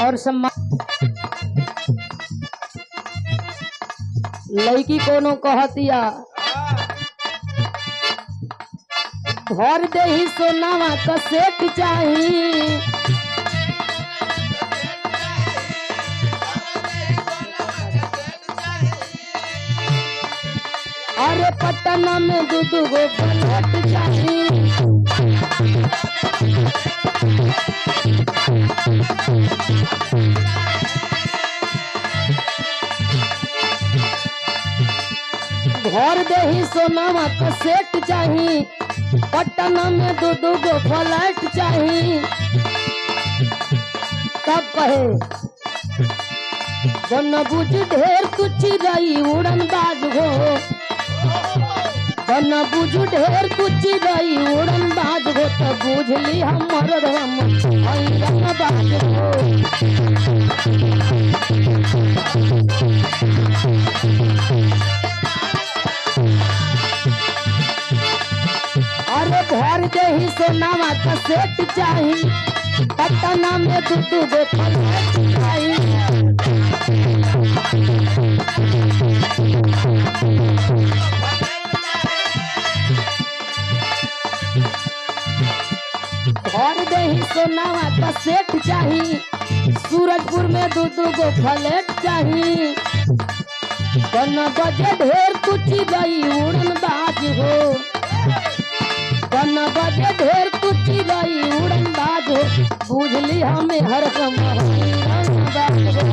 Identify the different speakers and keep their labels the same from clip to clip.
Speaker 1: और लड़की कोनो कहतिया भर दे ही सोनावा का सेट चाही, अरे पटना में दू गो फ्लैट चाही, भर दे ही सोनावा का सेट चाही, पटना में दू गो फ्लैट चाही। तब कहे बन बुझ ढेर तू चिरई उड़न बाज हो, बन बुझ ढेर तू चिरई उड़न बाज हो, तो बुझली हमर हम हैरन बाज हो। अरे भर दे ही सोनावा का सेट चाही, पटना में दू गो फ्लैट चाही। भर दे ही सोनावा का सेट चाही, सूरजपुर में दू गो फ्लैट चाही, बन बजे ढेर कुची गई उड़न बाज हो, बन बजे ढेर कुची गई उड़न बाज हो, बुझली हमें हर हैरन बाज हो।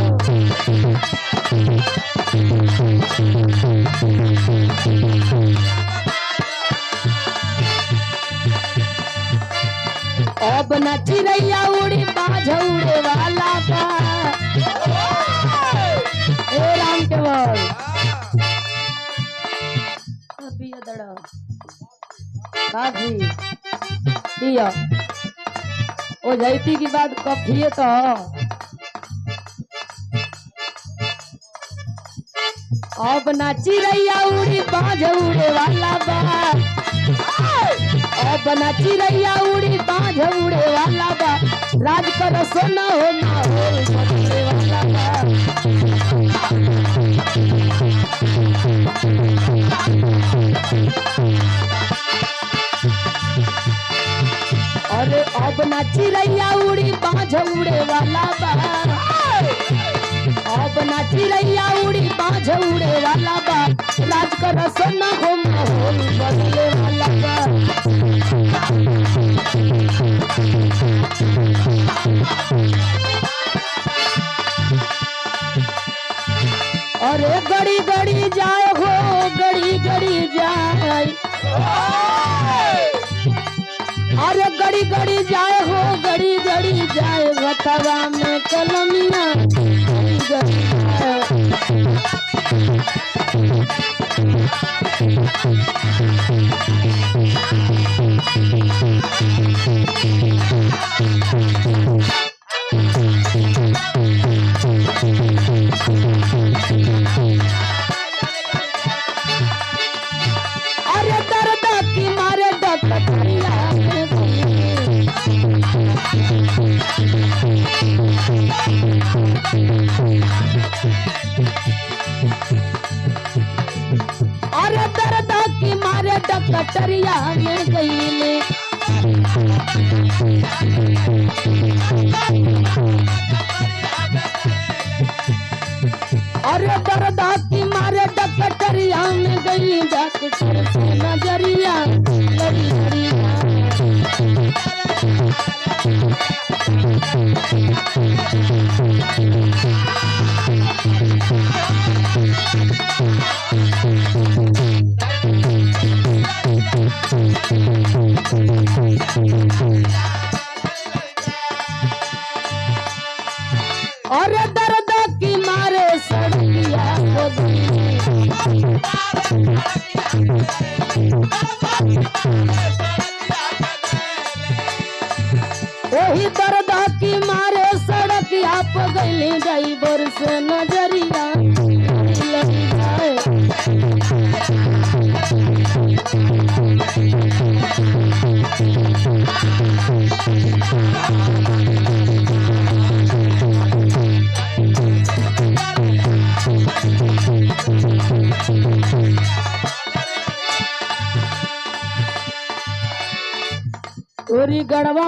Speaker 1: अब न चिड़ैया उड़ी बाज उड़े वाला बा, ए राम केवल पिया दड़ा काफी पिया ओ जैती की बात कफिए तो अब ना चिड़ैया उड़ी बाज उड़े वाला बा, अब ना चिड़ैया उड़ी बाज उड़े वाला बा, राज कर सोना हो माहौल बदले वाला बा। अरे अब ना चिड़ैया उड़ी बाज उड़े वाला बा, अब ना चिड़ैया उड़ी बाज उड़े वाला बा, राज कर सोना हो माहौल बदले वाला बा। अरे गड़ी गड़ी जाए हो, गड़ी गड़ी जाए, अरे गड़ी गड़ी जाए हो, गड़ी गड़ी जाए, घटवा में कलमिया गड़ी गड़ी जाए। अरे दर्द की मारे डकटरिया में अरे दर्द की मारे डकटरिया में गईले, अरे दर्द की मारे डकटरिया में गई, डॉक्टर से नजरिया लड़ी लड़ी। अरे दर्द की मारे गोदी। वही दर्द की मारे सड़क आप गली ड्राइवर से नजरिया लग जाए। तोरी गढ़वा